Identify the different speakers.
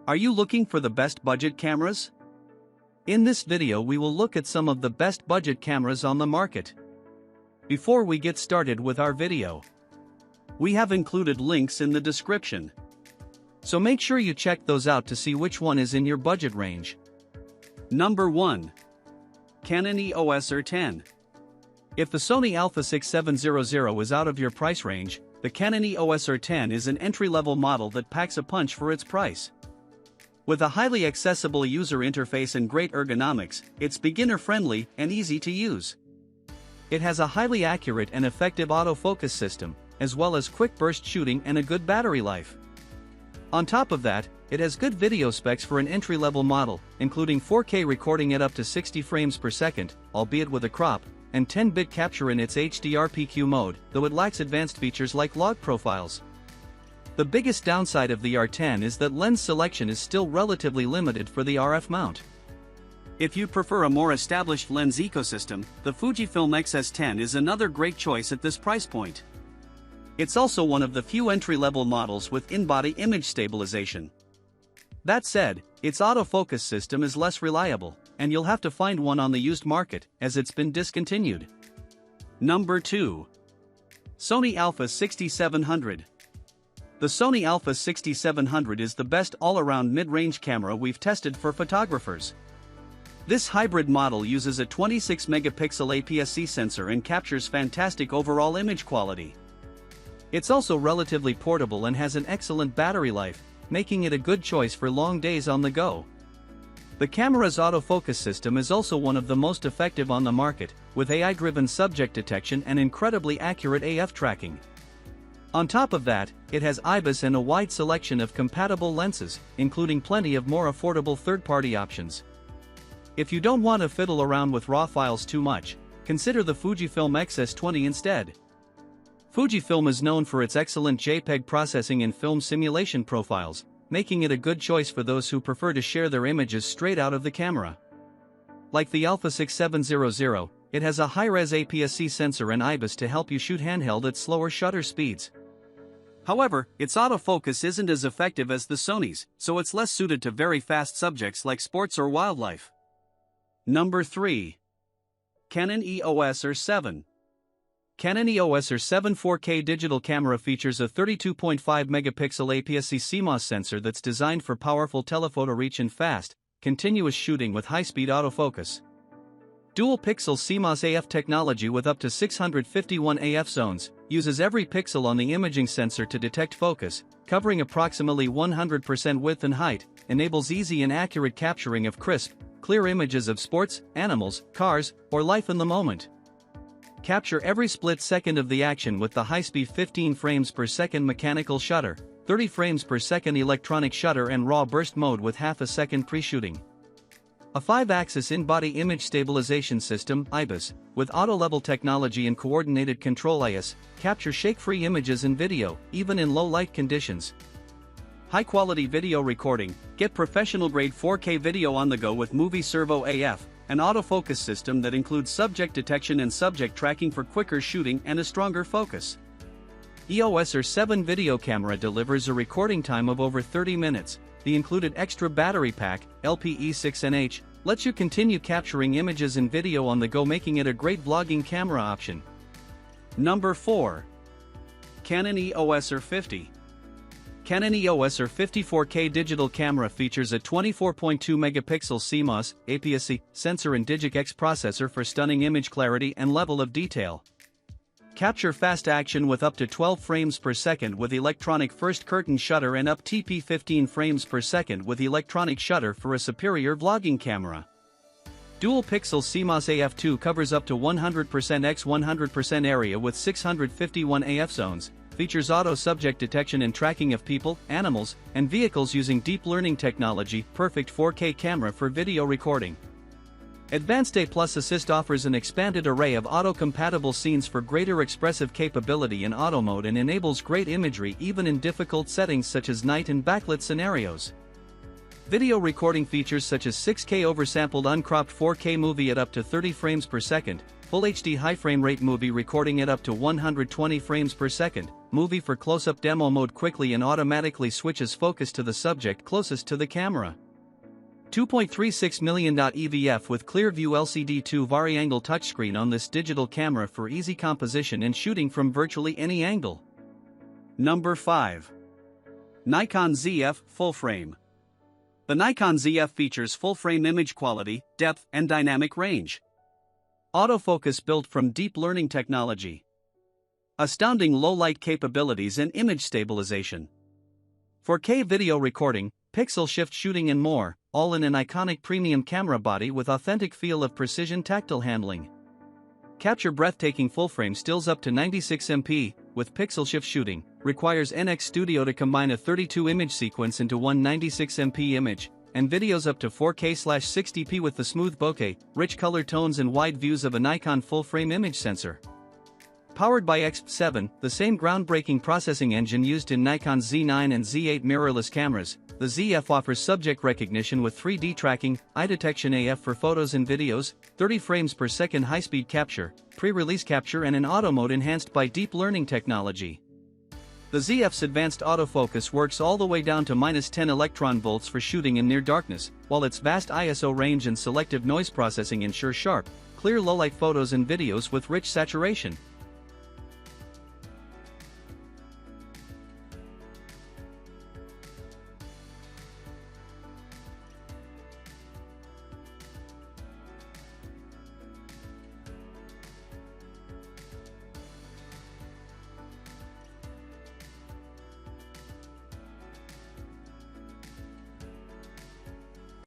Speaker 1: Are you looking for the best budget cameras? In this video we will look at some of the best budget cameras on the market. Before we get started with our video, we have included links in the description. So make sure you check those out to see which one is in your budget range. Number 1. Canon EOS R10. If the Sony Alpha 6700 is out of your price range, the Canon EOS R10 is an entry-level model that packs a punch for its price. With a highly accessible user interface and great ergonomics, it's beginner-friendly and easy to use. It has a highly accurate and effective autofocus system, as well as quick burst shooting and a good battery life. On top of that, it has good video specs for an entry-level model, including 4K recording at up to 60 frames per second, albeit with a crop, and 10-bit capture in its HDR-PQ mode, though it lacks advanced features like log profiles. The biggest downside of the R10 is that lens selection is still relatively limited for the RF mount. If you prefer a more established lens ecosystem, the Fujifilm X-S10 is another great choice at this price point. It's also one of the few entry-level models with in-body image stabilization. That said, its autofocus system is less reliable, and you'll have to find one on the used market, as it's been discontinued. Number 2. Sony Alpha 6700. The Sony Alpha 6700 is the best all-around mid-range camera we've tested for photographers. This hybrid model uses a 26-megapixel APS-C sensor and captures fantastic overall image quality. It's also relatively portable and has an excellent battery life, making it a good choice for long days on the go. The camera's autofocus system is also one of the most effective on the market, with AI-driven subject detection and incredibly accurate AF tracking. On top of that, it has IBIS and a wide selection of compatible lenses, including plenty of more affordable third-party options. If you don't want to fiddle around with RAW files too much, consider the Fujifilm X-S20 instead. Fujifilm is known for its excellent JPEG processing and film simulation profiles, making it a good choice for those who prefer to share their images straight out of the camera. Like the Alpha 6700, it has a high-res APS-C sensor and IBIS to help you shoot handheld at slower shutter speeds. However, its autofocus isn't as effective as the Sony's, so it's less suited to very fast subjects like sports or wildlife. Number 3. Canon EOS R7. Canon EOS R7 4K digital camera features a 32.5 megapixel APS-C CMOS sensor that's designed for powerful telephoto reach and fast, continuous shooting with high-speed autofocus. Dual-pixel CMOS AF technology with up to 651 AF zones, uses every pixel on the imaging sensor to detect focus, covering approximately 100% width and height, enables easy and accurate capturing of crisp, clear images of sports, animals, cars, or life in the moment. Capture every split second of the action with the high-speed 15 frames per second mechanical shutter, 30 frames per second electronic shutter and raw burst mode with half a second pre-shooting. A 5-axis in-body image stabilization system, IBIS, with auto-level technology and coordinated control IS, capture shake-free images and video, even in low-light conditions. High-quality video recording, get professional-grade 4K video on the go with Movie Servo AF, an autofocus system that includes subject detection and subject tracking for quicker shooting and a stronger focus. EOS R7 video camera delivers a recording time of over 30 minutes. The included extra battery pack, LPE6NH, lets you continue capturing images and video on the go, making it a great vlogging camera option. Number 4. Canon EOS R50. Canon EOS R50 4K digital camera features a 24.2 megapixel CMOS, APS-C, sensor and DigicX processor for stunning image clarity and level of detail. Capture fast action with up to 12 frames per second with electronic first curtain shutter and up to 15 frames per second with electronic shutter for a superior vlogging camera. Dual-pixel CMOS AF2 covers up to 100% x 100% area with 651 AF zones, features auto subject detection and tracking of people, animals, and vehicles using deep learning technology, perfect 4K camera for video recording. Advanced A+ Assist offers an expanded array of auto-compatible scenes for greater expressive capability in auto mode and enables great imagery even in difficult settings such as night and backlit scenarios. Video recording features such as 6K oversampled uncropped 4K movie at up to 30 frames per second, Full HD high frame rate movie recording at up to 120 frames per second, movie for close-up demo mode quickly and automatically switches focus to the subject closest to the camera. 2.36 million EVF with Clearview LCD2 vari-angle touchscreen on this digital camera for easy composition and shooting from virtually any angle. Number 5. Nikon ZF Full Frame. The Nikon ZF features full-frame image quality, depth, and dynamic range. Autofocus built from deep learning technology. Astounding low-light capabilities and image stabilization. 4K video recording, pixel shift shooting and more, all in an iconic premium camera body with authentic feel of precision tactile handling. Capture breathtaking full-frame stills up to 96 MP, with pixel shift shooting, requires NX Studio to combine a 32 image sequence into one 96 MP image, and videos up to 4K/60p with the smooth bokeh, rich color tones and wide views of a Nikon full-frame image sensor. Powered by XP7, the same groundbreaking processing engine used in Nikon Z9 and Z8 mirrorless cameras, the ZF offers subject recognition with 3D tracking, eye detection AF for photos and videos, 30 frames per second high-speed capture, pre-release capture and an auto mode enhanced by deep learning technology. The ZF's advanced autofocus works all the way down to -10 electron volts for shooting in near darkness, while its vast ISO range and selective noise processing ensure sharp, clear low-light photos and videos with rich saturation.